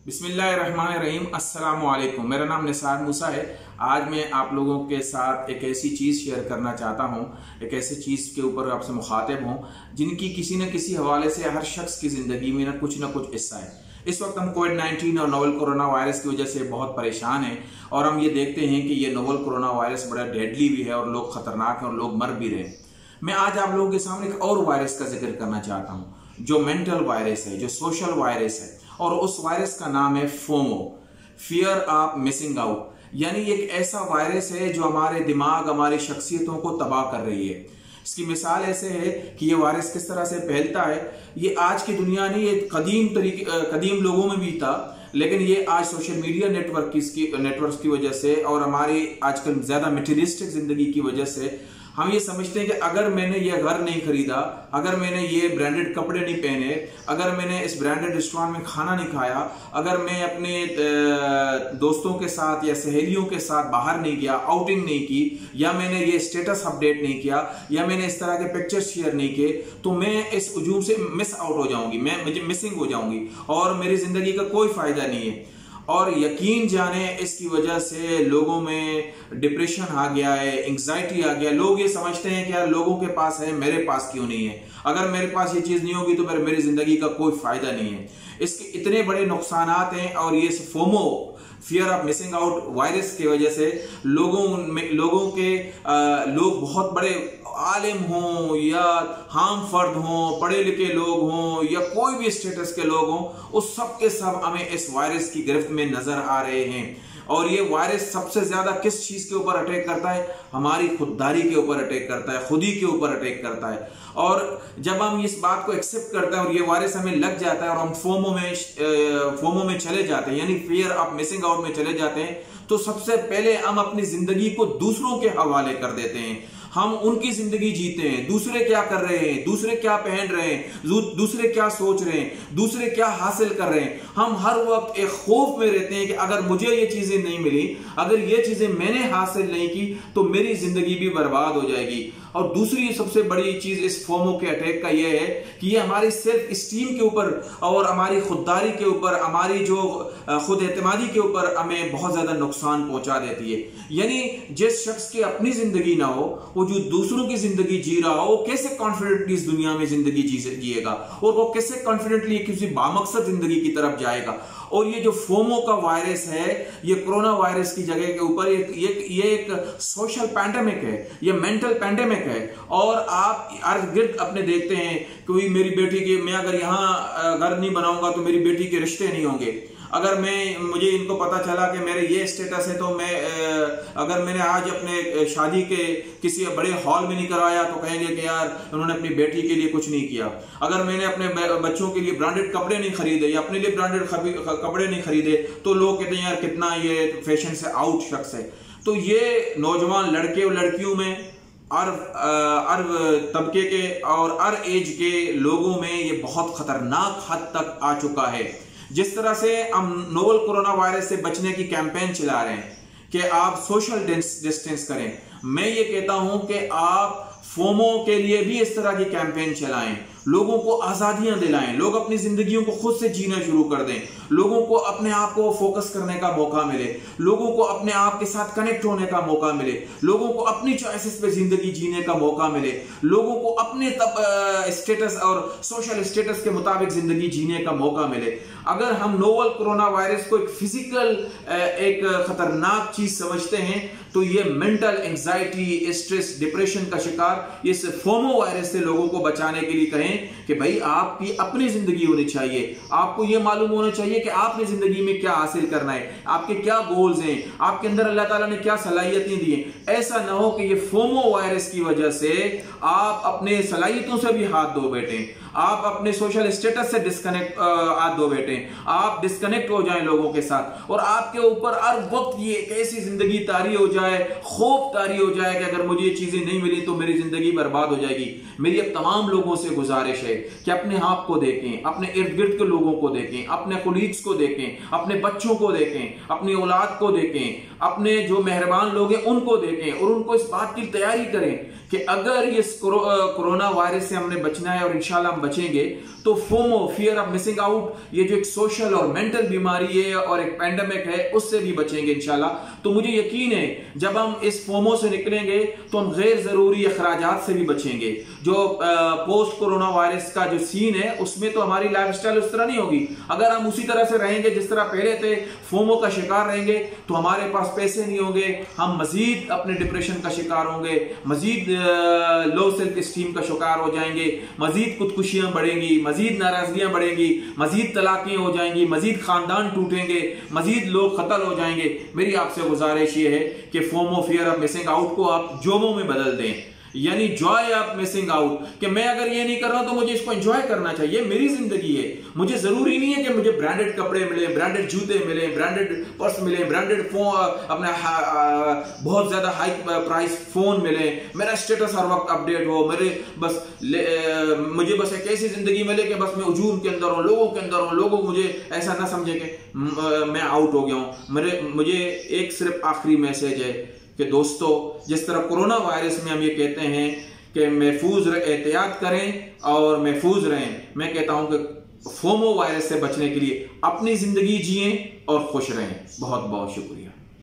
बिस्मिल्लाहिर्रहमानिर्रहीम। अस्सलाम वालेकुम। मेरा नाम निसार मूसा है। आज मैं आप लोगों के साथ एक ऐसी चीज़ शेयर करना चाहता हूँ, एक ऐसी चीज़ के ऊपर आपसे मुखातिब हूँ जिनकी किसी न किसी हवाले से हर शख्स की ज़िंदगी में ना कुछ हिस्सा है। इस वक्त हम कोविड-19 और नोवल कोरोना वायरस की वजह से बहुत परेशान हैं और हम ये देखते हैं कि ये नोवल कोरोना वायरस बड़ा डेडली भी है और लोग ख़तरनाक हैं और लोग मर भी रहे हैं। मैं आज आप लोगों के सामने एक और वायरस का जिक्र करना चाहता हूँ जो मेंटल वायरस है, जो सोशल वायरस है, और उस वायरस का नाम है FOMO, fear of missing out. यानी एक ऐसा वायरस है जो हमारे दिमाग, हमारी शख्सियतों को तबाह कर रही है। इसकी मिसाल ऐसे है कि ये वायरस किस तरह से फैलता है। ये आज की दुनिया नहीं, ये कदीम लोगों में भी था, लेकिन ये आज सोशल मीडिया नेटवर्क की वजह से और हमारी आजकल ज्यादा मटेरियलिस्टिक जिंदगी की वजह से हम ये समझते हैं कि अगर मैंने ये घर नहीं खरीदा, अगर मैंने ये ब्रांडेड कपड़े नहीं पहने, अगर मैंने इस ब्रांडेड रेस्टोरेंट में खाना नहीं खाया, अगर मैं अपने दोस्तों के साथ या सहेलियों के साथ बाहर नहीं गया, आउटिंग नहीं की, या मैंने ये स्टेटस अपडेट नहीं किया, या मैंने इस तरह के पिक्चर्स शेयर नहीं किए, तो मैं इस हुजूम से मिस आउट हो जाऊंगी, मुझे मिसिंग हो जाऊंगी और मेरी जिंदगी का कोई फायदा नहीं है। और यकीन जाने इसकी वजह से लोगों में डिप्रेशन आ गया है, एंग्जाइटी आ गया। लोग ये समझते हैं कि यार लोगों के पास है, मेरे पास क्यों नहीं है, अगर मेरे पास ये चीज नहीं होगी तो मेरी जिंदगी का कोई फायदा नहीं है। इसके इतने बड़े नुकसानात हैं और ये FOMO, fear of missing out virus की वजह से लोग बहुत बड़े आलिम हों या हाम फर्द हों, पढ़े लिखे लोग हों या कोई भी स्टेटस के लोग हों, उस सब के सब हमें इस वायरस की गिरफ्त में नजर आ रहे हैं। और ये वायरस सबसे ज्यादा किस चीज के ऊपर अटैक करता है? हमारी खुददारी के ऊपर अटैक करता है, खुदी के ऊपर अटैक करता है। और जब हम इस बात को एक्सेप्ट करते हैं और ये वायरस हमें लग जाता है और हम फोमो में चले जाते हैं, यानी फियर ऑफ मिसिंग आउट में चले जाते हैं, तो सबसे पहले हम अपनी जिंदगी को दूसरों के हवाले कर देते हैं। हम उनकी जिंदगी जीते हैं, दूसरे क्या कर रहे हैं, दूसरे क्या पहन रहे हैं, दूसरे क्या सोच रहे हैं, दूसरे क्या हासिल कर रहे हैं। हम हर वक्त एक खौफ में रहते हैं कि अगर मुझे ये चीजें नहीं मिली, अगर ये चीजें मैंने हासिल नहीं की तो मेरी जिंदगी भी बर्बाद हो जाएगी। और दूसरी सबसे बड़ी चीज इस फोमो के अटैक का यह है कि ये हमारी सेल्फ स्टीम के ऊपर और हमारी खुददारी के ऊपर, हमारी जो खुद एतमादी के ऊपर हमें बहुत ज्यादा नुकसान पहुंचा देती है। यानी जिस शख्स की अपनी जिंदगी ना हो, वो जो दूसरों की जिंदगी जी रहा हो, वो कैसे कॉन्फिडेंटली इस दुनिया में जिंदगी जिएगा और वो कैसे कॉन्फिडेंटली किसी बामकसद जिंदगी की तरफ जाएगा। और ये जो फोमो का वायरस है, ये कोरोना वायरस की जगह के ऊपर ये एक सोशल पैंडेमिक है, ये मेंटल पैंडेमिक है। और आप इर्द गिर्द अपने देखते हैं कोई मेरी बेटी के, मैं अगर यहाँ घर नहीं बनाऊंगा तो मेरी बेटी के रिश्ते नहीं होंगे। अगर मुझे इनको पता चला कि मेरे ये स्टेटस है तो अगर मैंने आज अपने शादी के किसी बड़े हॉल में नहीं करवाया तो कहेंगे कि यार उन्होंने अपनी बेटी के लिए कुछ नहीं किया। अगर मैंने अपने बच्चों के लिए ब्रांडेड कपड़े नहीं खरीदे या अपने लिए ब्रांडेड कपड़े नहीं खरीदे तो लोग कहते हैं यार कितना ये फैशन से आउट शख्स है। तो ये नौजवान लड़के और लड़कियों में अरब तबके के और हर एज के लोगों में ये बहुत खतरनाक हद तक आ चुका है। जिस तरह से हम नोवल कोरोना वायरस से बचने की कैंपेन चला रहे हैं कि आप सोशल डिस्टेंस करें, मैं ये कहता हूं कि आप फोमो के लिए भी इस तरह की कैंपेन चलाएं, लोगों को आजादियां दिलाएं, लोग अपनी जिंदगियों को खुद से जीना शुरू कर दें, लोगों को अपने आप को फोकस करने का मौका मिले, लोगों को अपने आप के साथ कनेक्ट होने का मौका मिले, लोगों को अपनी चॉइसेस पे जिंदगी जीने का मौका मिले, लोगों को अपने स्टेटस और सोशल स्टेटस के मुताबिक जिंदगी जीने का मौका मिले। अगर हम नोवल कोरोना वायरस को एक फिजिकल एक खतरनाक चीज समझते हैं तो ये मेंटल एंजाइटी, स्ट्रेस, डिप्रेशन का शिकार इस फोमो वायरस से लोगों को बचाने के लिए कहें कि भाई आपकी अपनी जिंदगी होनी चाहिए, आपको यह मालूम होना चाहिए कि आपने जिंदगी में क्या हासिल करना है, आपके क्या गोल्स हैं, आपके अंदर अल्लाह ताला ने क्या सलाहियतें दी हैं। ऐसा ना हो कि ये फोमो वायरस की वजह से आप अपने सलाहियतों से भी हाथ धो बैठे, आप अपने सोशल स्टेटस से हाथ धो बैठे, आप डिस्कनेक्ट हो जाएं लोगों के साथ और आपके ऊपर हर वक्त ये एक ऐसी जिंदगी तारी हो जाए, खौफ तारी हो जाए कि अगर मुझे ये चीजें नहीं मिली तो मेरी जिंदगी बर्बाद हो जाएगी। मेरी अब तमाम लोगों से गुजारिश है कि अपने आप को देखें, अपने इर्द गिर्द के लोगों को देखें, अपने कोलीग्स को देखें, अपने बच्चों को देखें, अपनी औलाद को देखें, अपने जो मेहरबान लोग हैं उनको देखें और उनको इस बात की तैयारी करें कि अगर ये कोरोना वायरस से हमने बचना है और इंशाल्लाह हम बचेंगे तो FOMO, fear of missing out, ये जो एक सोशल और मेंटल बीमारी है और एक पैंडेमिक है, उससे भी बचेंगे इंशाल्लाह। तो मुझे यकीन है जब हम इस फोमो से निकलेंगे तो हम गैर जरूरी अखराजात से भी बचेंगे। जो पोस्ट कोरोना वायरस का जो सीन है उसमें तो हमारी लाइफस्टाइल उस तरह नहीं होगी। अगर हम उसी तरह से रहेंगे जिस तरह पहले थे, फोमो का शिकार रहेंगे, तो हमारे पास पैसे नहीं होंगे, हम मजीद अपने डिप्रेशन का शिकार होंगे, मजीद लो सेल्फ स्टीम का शिकार हो जाएंगे, मजीद खुदकुशियां बढ़ेंगी, मजीद नाराजगियां बढ़ेंगी, मजीद तलाकें हो जाएंगी, मजीद खानदान टूटेंगे, मजीद लोग कत्ल हो जाएंगे। मेरी आपसे गुजारिश ये है कि FOMO, fear of missing out को आप जोमो में बदल दें, यानी जॉय ऑफ मिसिंग आउट, कि मैं अगर ये नहीं कर रहा हूं तो मुझे इसको एंजॉय करना चाहिए। मेरी जिंदगी है, मुझे जरूरी नहीं है कि मुझे ब्रांडेड कपड़े मिले, ब्रांडेड जूते मिले, ब्रांडेड पर्स मिले, ब्रांडेड फोन, अपना बहुत ज्यादा हाई प्राइस फोन मिले, मेरा स्टेटस हर वक्त अपडेट हो, मुझे बस एक ऐसी जिंदगी मिले कि बस मैं हुजूम के अंदर हूं, लोगों के अंदर हूं, लोगों मुझे ऐसा ना समझे कि मैं आउट हो गया हूं। मुझे एक सिर्फ आखिरी मैसेज है कि दोस्तों, जिस तरह कोरोना वायरस में हम ये कहते हैं कि महफूज एहतियात करें और महफूज रहें, मैं कहता हूं कि फोमो वायरस से बचने के लिए अपनी जिंदगी जिएं और खुश रहें। बहुत बहुत शुक्रिया।